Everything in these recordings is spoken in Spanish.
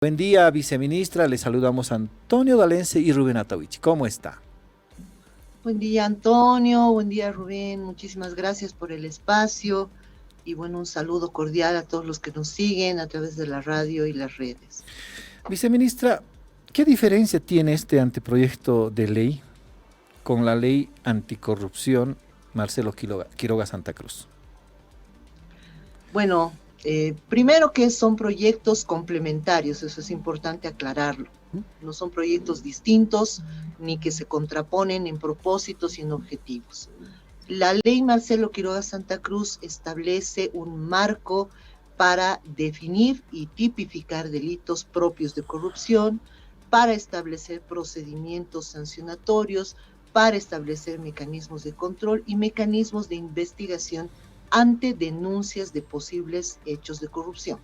Buen día, viceministra. Le saludamos a Antonio Valencia y Rubén Atawich. ¿Cómo está? Buen día, Antonio. Buen día, Rubén. Muchísimas gracias por el espacio y bueno, un saludo cordial a todos los que nos siguen a través de la radio y las redes. Viceministra, ¿qué diferencia tiene este anteproyecto de ley con la ley anticorrupción Marcelo Quiroga Santa Cruz? Bueno, primero que son proyectos complementarios, eso es importante aclararlo. No son proyectos distintos ni que se contraponen en propósitos y en objetivos. La ley Marcelo Quiroga Santa Cruz establece un marco para definir y tipificar delitos propios de corrupción, para establecer procedimientos sancionatorios, para establecer mecanismos de control y mecanismos de investigación ante denuncias de posibles hechos de corrupción.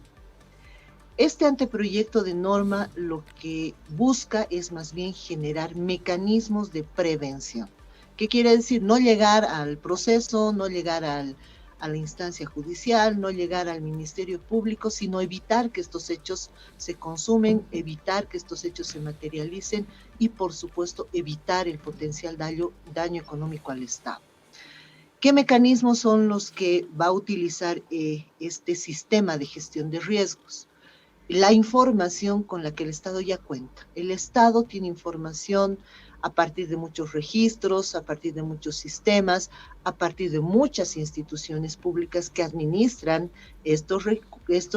Este anteproyecto de norma lo que busca es más bien generar mecanismos de prevención. ¿Qué quiere decir? No llegar al proceso, no llegar a la instancia judicial, no llegar al Ministerio Público, sino evitar que estos hechos se consumen, evitar que estos hechos se materialicen y, por supuesto, evitar el potencial daño económico al Estado. ¿Qué mecanismos son los que va a utilizar este sistema de gestión de riesgos? La información con la que el Estado ya cuenta. El Estado tiene información a partir de muchos registros, a partir de muchos sistemas, a partir de muchas instituciones públicas que administran estos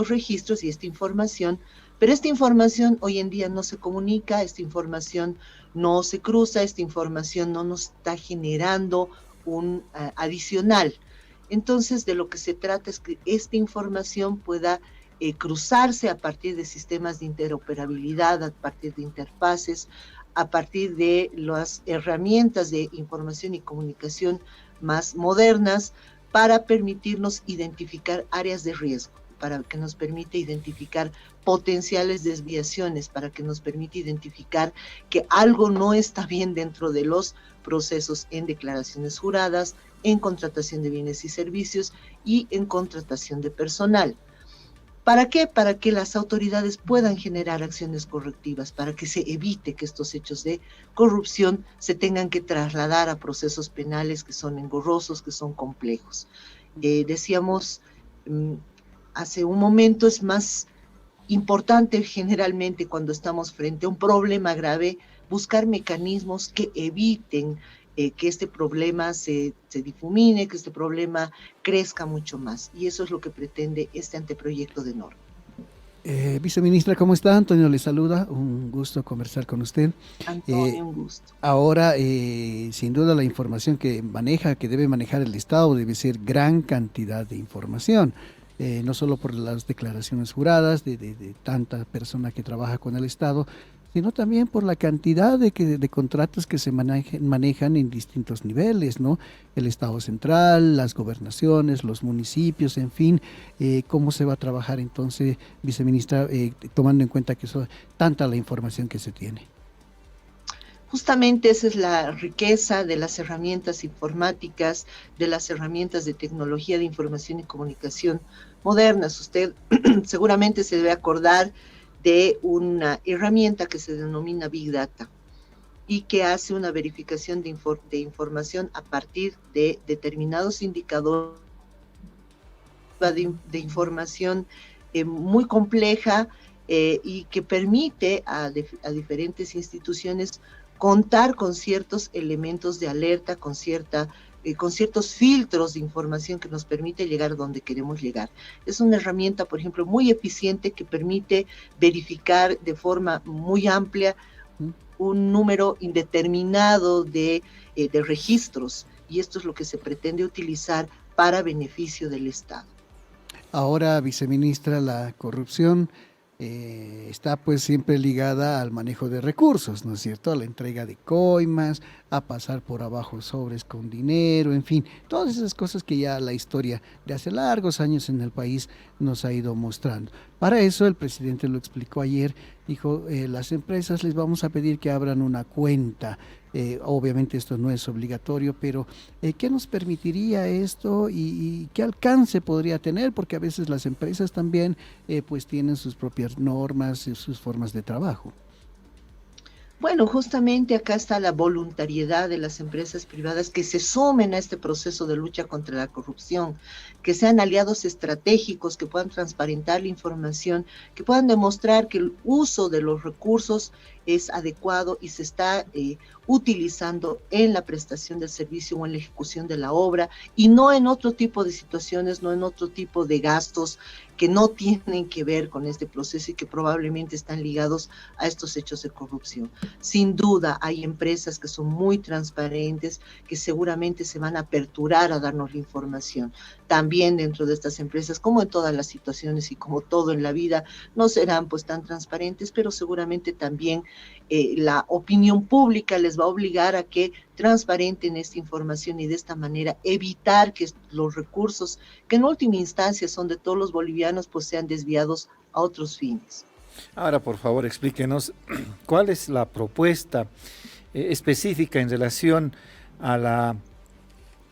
registros y esta información, pero esta información hoy en día no se comunica, esta información no se cruza, esta información no nos está generando un adicional. Entonces, de lo que se trata es que esta información pueda cruzarse a partir de sistemas de interoperabilidad, a partir de interfaces, a partir de las herramientas de información y comunicación más modernas para permitirnos identificar áreas de riesgo, para que nos permita identificar potenciales desviaciones, para que nos permita identificar que algo no está bien dentro de los procesos en declaraciones juradas, en contratación de bienes y servicios y en contratación de personal. ¿Para qué? Para que las autoridades puedan generar acciones correctivas, para que se evite que estos hechos de corrupción se tengan que trasladar a procesos penales que son engorrosos, que son complejos. Decíamos hace un momento, es más importante generalmente cuando estamos frente a un problema grave, buscar mecanismos que eviten que este problema se difumine, que este problema crezca mucho más. Y eso es lo que pretende este anteproyecto de norma. Viceministra, ¿cómo está? Antonio le saluda, un gusto conversar con usted. Antonio, un gusto. Ahora, sin duda la información que maneja, que debe manejar el Estado, debe ser gran cantidad de información. No solo por las declaraciones juradas de tanta persona que trabaja con el Estado, sino también por la cantidad de contratos que se manejan en distintos niveles, ¿no? El Estado central, las gobernaciones, los municipios, en fin, cómo se va a trabajar entonces, viceministra, tomando en cuenta que es tanta la información que se tiene. Justamente esa es la riqueza de las herramientas informáticas, de las herramientas de tecnología de información y comunicación modernas. Usted seguramente se debe acordar de una herramienta que se denomina Big Data y que hace una verificación de información a partir de determinados indicadores de información muy compleja y que permite a diferentes instituciones contar con ciertos elementos de alerta, con ciertos filtros de información que nos permite llegar donde queremos llegar. Es una herramienta, por ejemplo, muy eficiente que permite verificar de forma muy amplia un número indeterminado de registros, y esto es lo que se pretende utilizar para beneficio del Estado. Ahora, viceministra, la corrupción está pues siempre ligada al manejo de recursos, ¿no es cierto? A la entrega de coimas, a pasar por abajo sobres con dinero, en fin, todas esas cosas que ya la historia de hace largos años en el país nos ha ido mostrando. Para eso el presidente lo explicó ayer, dijo, las empresas les vamos a pedir que abran una cuenta Obviamente esto no es obligatorio, pero ¿qué nos permitiría esto y qué alcance podría tener? Porque a veces las empresas también pues tienen sus propias normas y sus formas de trabajo. Bueno, justamente acá está la voluntariedad de las empresas privadas que se sumen a este proceso de lucha contra la corrupción, que sean aliados estratégicos, que puedan transparentar la información, que puedan demostrar que el uso de los recursos es adecuado y se está utilizando en la prestación del servicio o en la ejecución de la obra y no en otro tipo de situaciones, no en otro tipo de gastos que no tienen que ver con este proceso y que probablemente están ligados a estos hechos de corrupción. Sin duda hay empresas que son muy transparentes, que seguramente se van a aperturar a darnos la información. También dentro de estas empresas, como en todas las situaciones y como todo en la vida, no serán pues tan transparentes, pero seguramente también la opinión pública les va a obligar a que transparenten esta información y de esta manera evitar que los recursos, que en última instancia son de todos los bolivianos, pues sean desviados a otros fines. Ahora, por favor, explíquenos cuál es la propuesta específica en relación a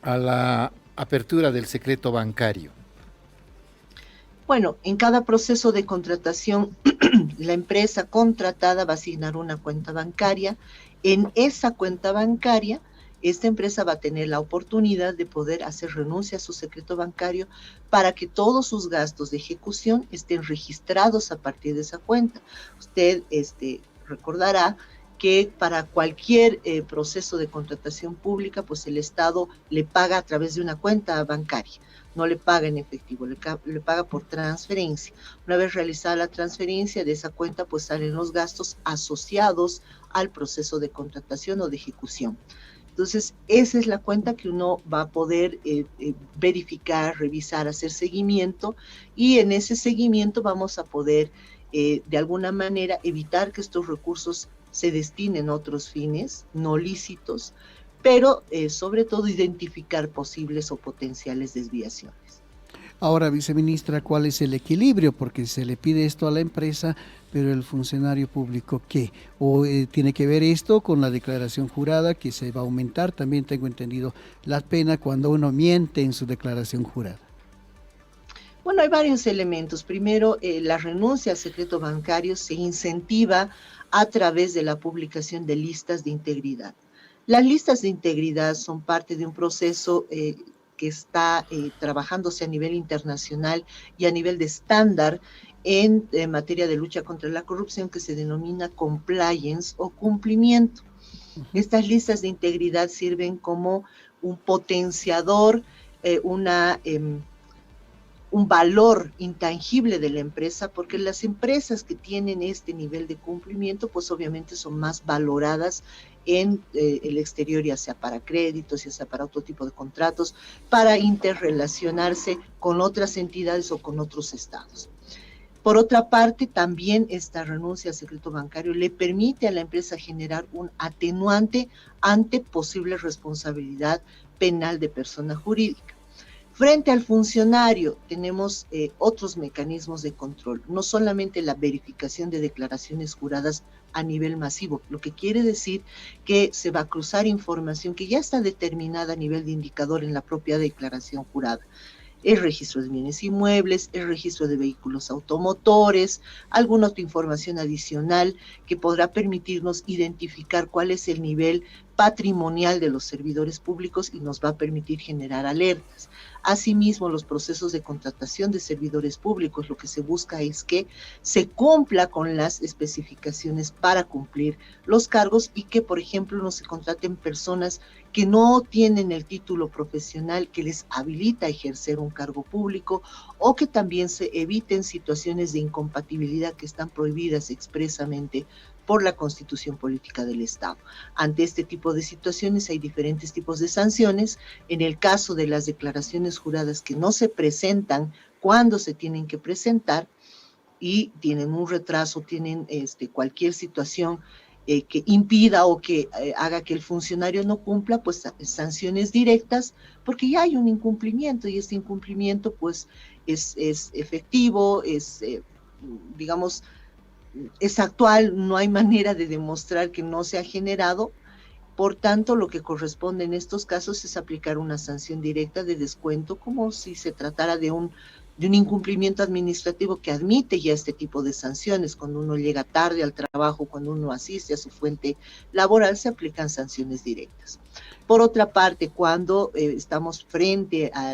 la apertura del secreto bancario. Bueno, en cada proceso de contratación, la empresa contratada va a asignar una cuenta bancaria. En esa cuenta bancaria, esta empresa va a tener la oportunidad de poder hacer renuncia a su secreto bancario para que todos sus gastos de ejecución estén registrados a partir de esa cuenta. Usted recordará que para cualquier proceso de contratación pública, pues el Estado le paga a través de una cuenta bancaria, no le paga en efectivo, le paga por transferencia. Una vez realizada la transferencia de esa cuenta, pues salen los gastos asociados al proceso de contratación o de ejecución. Entonces, esa es la cuenta que uno va a poder verificar, revisar, hacer seguimiento, y en ese seguimiento vamos a poder, de alguna manera, evitar que estos recursos se destinen a otros fines no lícitos, pero sobre todo identificar posibles o potenciales desviaciones. Ahora, viceministra, ¿cuál es el equilibrio? Porque se le pide esto a la empresa, pero el funcionario público, ¿qué? ¿O tiene que ver esto con la declaración jurada, que se va a aumentar? También tengo entendido la pena cuando uno miente en su declaración jurada. Bueno, hay varios elementos. Primero, la renuncia al secreto bancario se incentiva a través de la publicación de listas de integridad. Las listas de integridad son parte de un proceso que está trabajándose a nivel internacional y a nivel de estándar en materia de lucha contra la corrupción, que se denomina compliance o cumplimiento. Estas listas de integridad sirven como un potenciador, un valor intangible de la empresa, porque las empresas que tienen este nivel de cumplimiento, pues obviamente son más valoradas en el exterior, ya sea para créditos, ya sea para otro tipo de contratos, para interrelacionarse con otras entidades o con otros estados. Por otra parte, también esta renuncia al secreto bancario le permite a la empresa generar un atenuante ante posible responsabilidad penal de persona jurídica. Frente al funcionario, tenemos otros mecanismos de control, no solamente la verificación de declaraciones juradas a nivel masivo, lo que quiere decir que se va a cruzar información que ya está determinada a nivel de indicador en la propia declaración jurada. El registro de bienes inmuebles, el registro de vehículos automotores, alguna otra información adicional que podrá permitirnos identificar cuál es el nivel patrimonial de los servidores públicos y nos va a permitir generar alertas. Asimismo, los procesos de contratación de servidores públicos, lo que se busca es que se cumpla con las especificaciones para cumplir los cargos y que, por ejemplo, no se contraten personas que no tienen el título profesional que les habilita a ejercer un cargo público, o que también se eviten situaciones de incompatibilidad que están prohibidas expresamente por la Constitución Política del Estado. Ante este tipo de situaciones hay diferentes tipos de sanciones. En el caso de las declaraciones juradas que no se presentan cuando se tienen que presentar y tienen un retraso, tienen cualquier situación que impida o que haga que el funcionario no cumpla, pues sanciones directas, porque ya hay un incumplimiento y este incumplimiento pues es efectivo, digamos, es actual, no hay manera de demostrar que no se ha generado, Por tanto, lo que corresponde en estos casos es aplicar una sanción directa de descuento, como si se tratara de un incumplimiento administrativo que admite ya este tipo de sanciones. Cuando uno llega tarde al trabajo, cuando uno asiste a su fuente laboral, se aplican sanciones directas. Por otra parte, cuando estamos frente a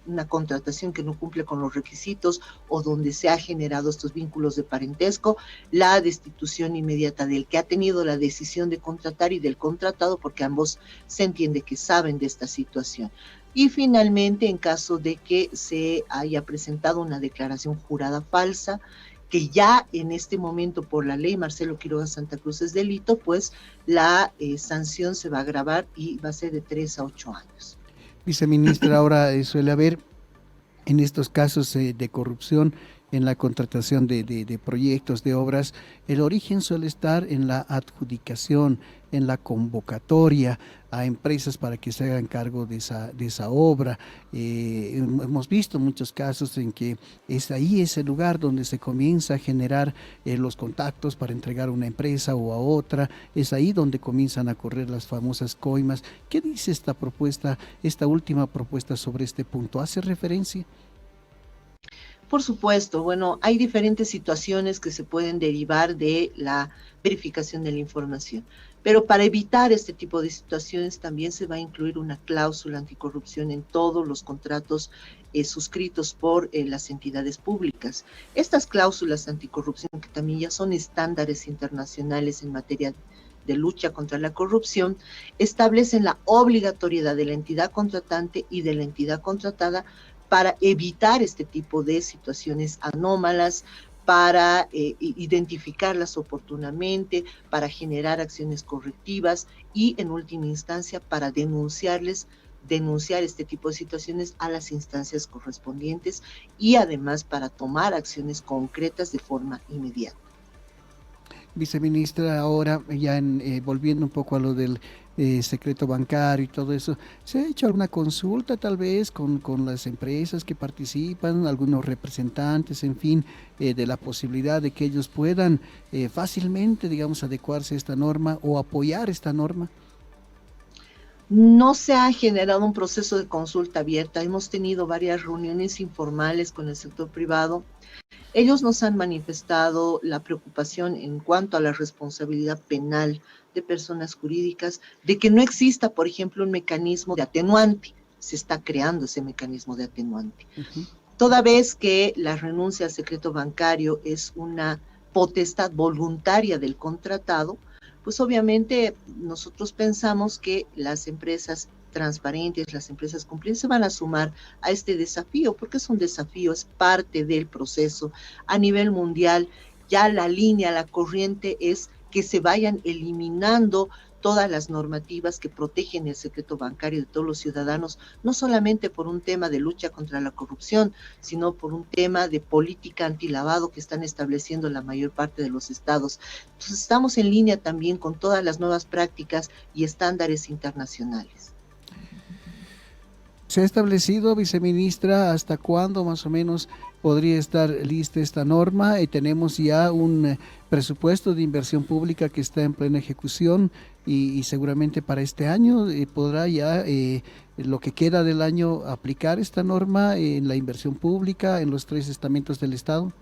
una contratación que no cumple con los requisitos o donde se ha generado estos vínculos de parentesco, la destitución inmediata del que ha tenido la decisión de contratar y del contratado, porque ambos se entiende que saben de esta situación. Y finalmente, en caso de que se haya presentado una declaración jurada falsa, que ya en este momento por la ley Marcelo Quiroga Santa Cruz es delito, pues la sanción se va a agravar y va a ser de 3 a 8 años. Viceministra, ahora suele haber en estos casos de corrupción en la contratación de proyectos, de obras, el origen suele estar en la adjudicación, en la convocatoria a empresas para que se hagan cargo de esa obra. Hemos visto muchos casos en que es ahí ese lugar donde se comienza a generar los contactos para entregar a una empresa o a otra, es ahí donde comienzan a correr las famosas coimas. ¿Qué dice esta propuesta, esta última propuesta sobre este punto? ¿Hace referencia? Por supuesto, bueno, hay diferentes situaciones que se pueden derivar de la verificación de la información, pero para evitar este tipo de situaciones también se va a incluir una cláusula anticorrupción en todos los contratos suscritos por las entidades públicas. Estas cláusulas anticorrupción, que también ya son estándares internacionales en materia de lucha contra la corrupción, establecen la obligatoriedad de la entidad contratante y de la entidad contratada para evitar este tipo de situaciones anómalas, para identificarlas oportunamente, para generar acciones correctivas y, en última instancia, para denunciar este tipo de situaciones a las instancias correspondientes y, además, para tomar acciones concretas de forma inmediata. Viceministra, ahora ya volviendo un poco a lo del secreto bancario y todo eso, ¿se ha hecho alguna consulta tal vez con las empresas que participan, algunos representantes, en fin, de la posibilidad de que ellos puedan fácilmente, digamos, adecuarse a esta norma o apoyar esta norma? No se ha generado un proceso de consulta abierta. Hemos tenido varias reuniones informales con el sector privado. Ellos nos han manifestado la preocupación en cuanto a la responsabilidad penal de personas jurídicas, de que no exista, por ejemplo, un mecanismo de atenuante. Se está creando ese mecanismo de atenuante. Toda vez que la renuncia al secreto bancario es una potestad voluntaria del contratado, pues obviamente nosotros pensamos que las empresas transparentes, las empresas cumplientes se van a sumar a este desafío, porque es un desafío, es parte del proceso. A nivel mundial, ya la línea, la corriente es que se vayan eliminando todas las normativas que protegen el secreto bancario de todos los ciudadanos, no solamente por un tema de lucha contra la corrupción, sino por un tema de política antilavado que están estableciendo la mayor parte de los estados. Entonces estamos en línea también con todas las nuevas prácticas y estándares internacionales. ¿Se ha establecido, viceministra, hasta cuándo más o menos podría estar lista esta norma? Tenemos ya un presupuesto de inversión pública que está en plena ejecución y seguramente para este año podrá ya lo que queda del año aplicar esta norma en la inversión pública en los 3 estamentos del Estado.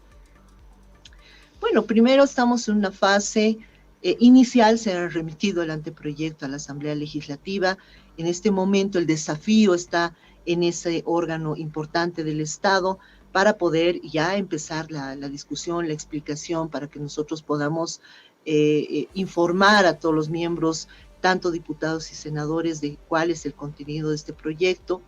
Bueno, primero estamos en una fase inicial, se ha remitido el anteproyecto a la Asamblea Legislativa. En este momento el desafío está en ese órgano importante del Estado para poder ya empezar la discusión, la explicación, para que nosotros podamos informar a todos los miembros, tanto diputados y senadores, de cuál es el contenido de este proyecto.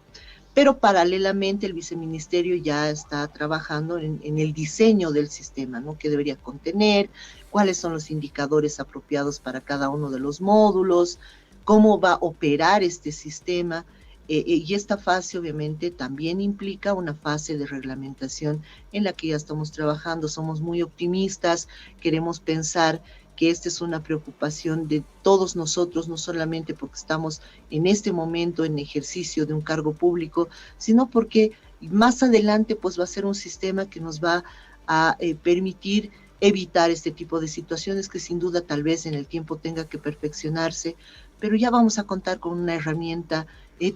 Pero paralelamente el viceministerio ya está trabajando en el diseño del sistema, ¿no? ¿Qué debería contener? ¿Cuáles son los indicadores apropiados para cada uno de los módulos? ¿Cómo va a operar este sistema? Y esta fase obviamente también implica una fase de reglamentación en la que ya estamos trabajando. Somos muy optimistas, queremos pensar que esta es una preocupación de todos nosotros, no solamente porque estamos en este momento en ejercicio de un cargo público, sino porque más adelante pues va a ser un sistema que nos va a permitir evitar este tipo de situaciones que sin duda tal vez en el tiempo tenga que perfeccionarse, pero ya vamos a contar con una herramienta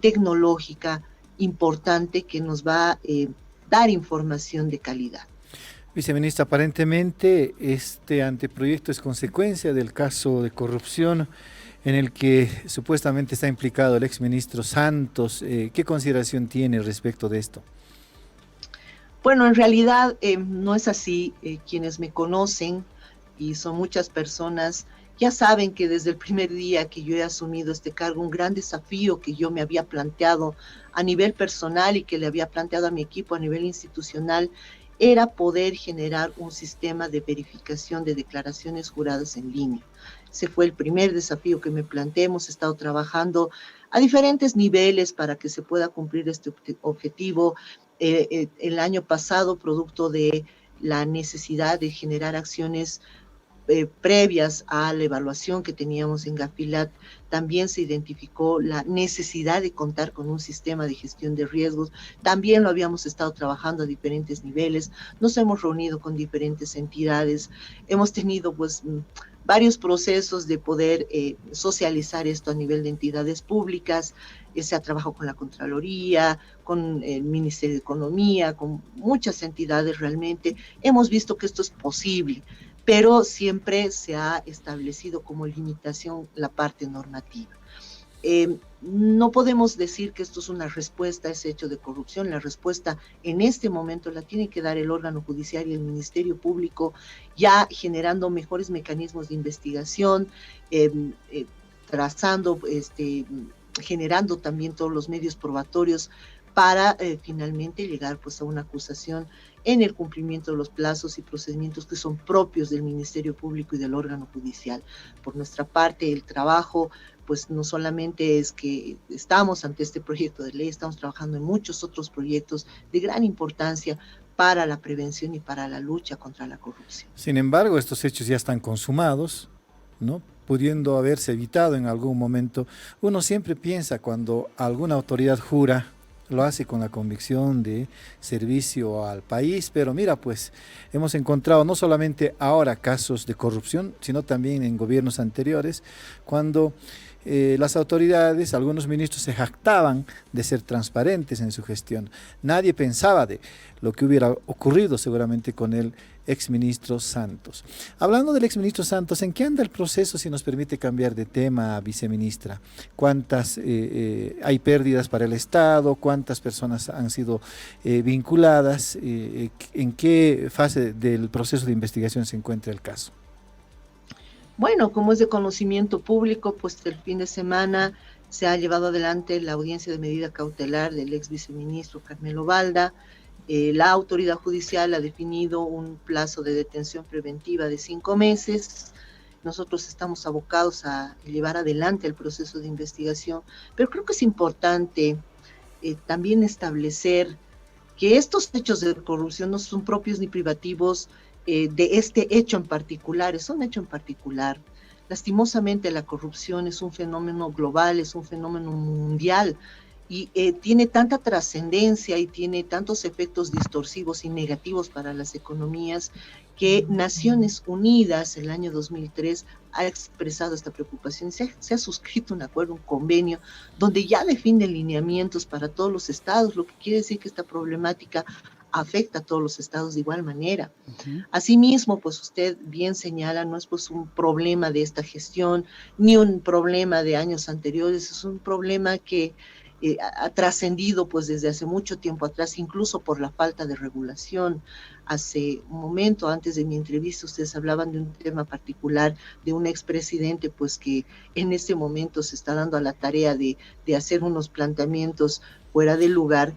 tecnológica importante que nos va a dar información de calidad. Viceministra, aparentemente este anteproyecto es consecuencia del caso de corrupción en el que supuestamente está implicado el exministro Santos. ¿Qué consideración tiene respecto de esto? Bueno, en realidad no es así. Quienes me conocen, y son muchas personas, ya saben que desde el primer día que yo he asumido este cargo, un gran desafío que yo me había planteado a nivel personal y que le había planteado a mi equipo a nivel institucional, era poder generar un sistema de verificación de declaraciones juradas en línea. Ese fue el primer desafío que me planteé. Hemos estado trabajando a diferentes niveles para que se pueda cumplir este objetivo. El año pasado, producto de la necesidad de generar acciones previas a la evaluación que teníamos en Gafilat, también se identificó la necesidad de contar con un sistema de gestión de riesgos. También lo habíamos estado trabajando a diferentes niveles, nos hemos reunido con diferentes entidades, hemos tenido pues varios procesos de poder socializar esto a nivel de entidades públicas. Se ha trabajado con la Contraloría, con el Ministerio de Economía, con muchas entidades realmente. Hemos visto que esto es posible, pero siempre se ha establecido como limitación la parte normativa. No podemos decir que esto es una respuesta a ese hecho de corrupción. La respuesta en este momento la tiene que dar el órgano judicial y el Ministerio Público, ya generando mejores mecanismos de investigación, trazando, generando también todos los medios probatorios para finalmente llegar pues a una acusación en el cumplimiento de los plazos y procedimientos que son propios del Ministerio Público y del órgano judicial. Por nuestra parte, el trabajo pues no solamente es que estamos ante este proyecto de ley, estamos trabajando en muchos otros proyectos de gran importancia para la prevención y para la lucha contra la corrupción. Sin embargo, estos hechos ya están consumados, ¿no? Pudiendo haberse evitado en algún momento. Uno siempre piensa cuando alguna autoridad jura, lo hace con la convicción de servicio al país, pero mira, pues hemos encontrado no solamente ahora casos de corrupción, sino también en gobiernos anteriores, cuando las autoridades, algunos ministros se jactaban de ser transparentes en su gestión. Nadie pensaba de lo que hubiera ocurrido seguramente con el exministro Santos. Hablando del exministro Santos, ¿en qué anda el proceso, si nos permite cambiar de tema, viceministra? ¿Cuántas hay pérdidas para el Estado? ¿Cuántas personas han sido vinculadas? ¿En qué fase del proceso de investigación se encuentra el caso? Bueno, como es de conocimiento público, pues el fin de semana se ha llevado adelante la audiencia de medida cautelar del ex viceministro Carmelo Balda. La autoridad judicial ha definido un plazo de detención preventiva de 5 meses. Nosotros estamos abocados a llevar adelante el proceso de investigación, pero creo que es importante también establecer que estos hechos de corrupción no son propios ni privativos de este hecho en particular, es un hecho en particular. Lastimosamente la corrupción es un fenómeno global, es un fenómeno mundial y tiene tanta trascendencia y tiene tantos efectos distorsivos y negativos para las economías que Naciones Unidas el año 2003 ha expresado esta preocupación. Se ha suscrito un acuerdo, un convenio, donde ya define lineamientos para todos los estados, lo que quiere decir que esta problemática afecta a todos los estados de igual manera. Asimismo, pues usted bien señala, no es pues un problema de esta gestión, ni un problema de años anteriores, es un problema que ha trascendido pues desde hace mucho tiempo atrás, incluso por la falta de regulación. Hace un momento, antes de mi entrevista, ustedes hablaban de un tema particular de un expresidente, pues que en este momento se está dando a la tarea de hacer unos planteamientos fuera de lugar.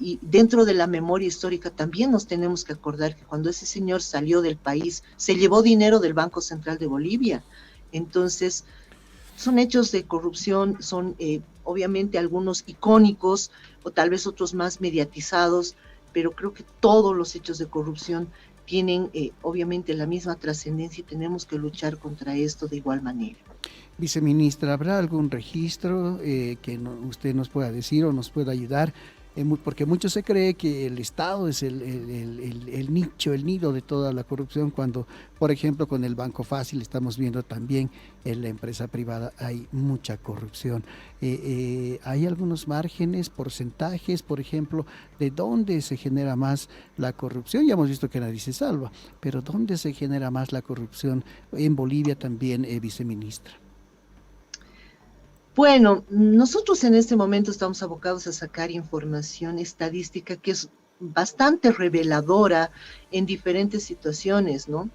Y dentro de la memoria histórica también nos tenemos que acordar que cuando ese señor salió del país, se llevó dinero del Banco Central de Bolivia. Entonces, son hechos de corrupción, son obviamente algunos icónicos o tal vez otros más mediatizados, pero creo que todos los hechos de corrupción tienen obviamente la misma trascendencia y tenemos que luchar contra esto de igual manera. Viceministra, ¿habrá algún registro que usted nos pueda decir o nos pueda ayudar porque mucho se cree que el Estado es el nicho, el nido de toda la corrupción, cuando, por ejemplo, con el Banco Fácil estamos viendo también en la empresa privada hay mucha corrupción. Hay algunos márgenes, porcentajes, por ejemplo, de dónde se genera más la corrupción. Ya hemos visto que nadie se salva, pero ¿dónde se genera más la corrupción? En Bolivia también, viceministra. Bueno, nosotros en este momento estamos abocados a sacar información estadística que es bastante reveladora en diferentes situaciones, ¿no?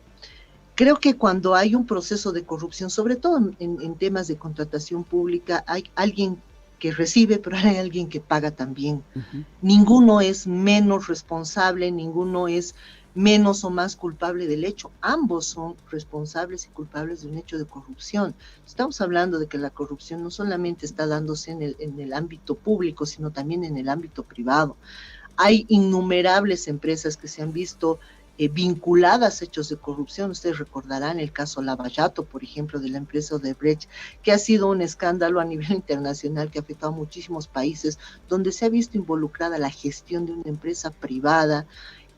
Creo que cuando hay un proceso de corrupción, sobre todo en temas de contratación pública, hay alguien que recibe, pero hay alguien que paga también. Ujú. Ninguno es menos responsable, ninguno es menos o más culpable del hecho. Ambos son responsables y culpables de un hecho de corrupción. Estamos hablando de que la corrupción no solamente está dándose en el ámbito público, sino también en el ámbito privado. Hay innumerables empresas que se han visto vinculadas a hechos de corrupción. Ustedes recordarán el caso Lavallato, por ejemplo, de la empresa Odebrecht, que ha sido un escándalo a nivel internacional que ha afectado a muchísimos países, donde se ha visto involucrada la gestión de una empresa privada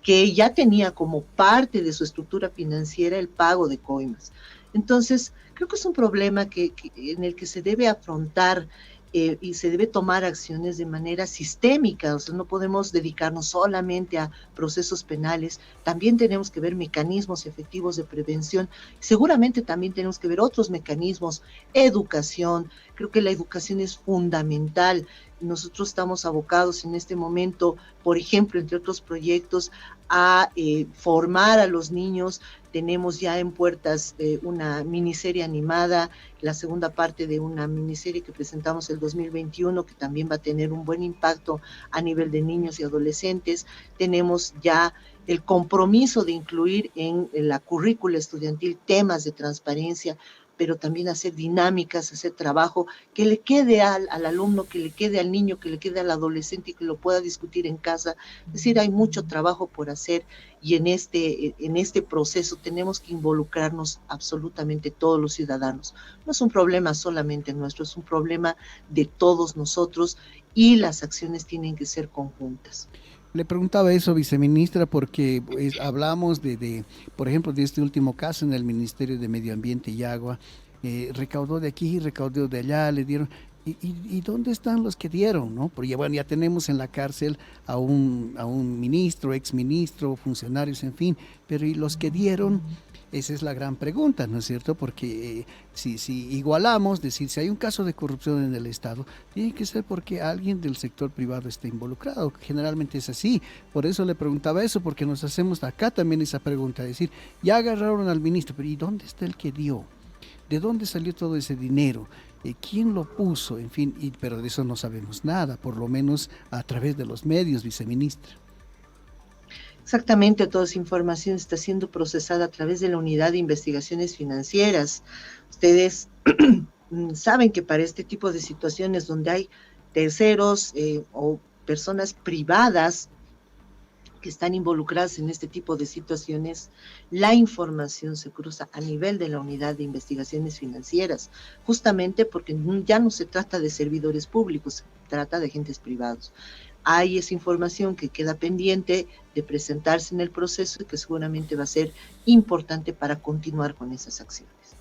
que ya tenía como parte de su estructura financiera el pago de coimas. Entonces, creo que es un problema en el que se debe afrontar y se debe tomar acciones de manera sistémica. O sea, no podemos dedicarnos solamente a procesos penales, también tenemos que ver mecanismos efectivos de prevención, seguramente también tenemos que ver otros mecanismos, educación. Creo que la educación es fundamental. Nosotros estamos abocados en este momento, por ejemplo, entre otros proyectos, a formar a los niños. Tenemos ya en puertas una miniserie animada, la segunda parte de una miniserie que presentamos el 2021, que también va a tener un buen impacto a nivel de niños y adolescentes. Tenemos ya el compromiso de incluir en la currícula estudiantil temas de transparencia, pero también hacer dinámicas, hacer trabajo que le quede al alumno, que le quede al niño, que le quede al adolescente y que lo pueda discutir en casa. Es decir, hay mucho trabajo por hacer y en este proceso tenemos que involucrarnos absolutamente todos los ciudadanos. No es un problema solamente nuestro, es un problema de todos nosotros y las acciones tienen que ser conjuntas. Le preguntaba eso, viceministra, porque pues, hablamos por ejemplo, de este último caso en el Ministerio de Medio Ambiente y Agua. Recaudó de aquí, recaudó de allá, le dieron. ¿Y dónde están los que dieron, no? Porque bueno, ya tenemos en la cárcel a un ministro, exministro, funcionarios, en fin, pero ¿y los que dieron? Esa es la gran pregunta, ¿no es cierto? Porque si igualamos, decir, si hay un caso de corrupción en el Estado, tiene que ser porque alguien del sector privado está involucrado. Generalmente es así. Por eso le preguntaba eso, porque nos hacemos acá también esa pregunta, decir, ya agarraron al ministro, pero ¿y dónde está el que dio? ¿De dónde salió todo ese dinero? ¿Quién lo puso? En fin, pero de eso no sabemos nada, por lo menos a través de los medios, viceministra. Exactamente, toda esa información está siendo procesada a través de la Unidad de Investigaciones Financieras. Ustedes saben que para este tipo de situaciones donde hay terceros o personas privadas que están involucradas en este tipo de situaciones, la información se cruza a nivel de la Unidad de Investigaciones Financieras, justamente porque ya no se trata de servidores públicos, se trata de agentes privados. Hay esa información que queda pendiente de presentarse en el proceso y que seguramente va a ser importante para continuar con esas acciones.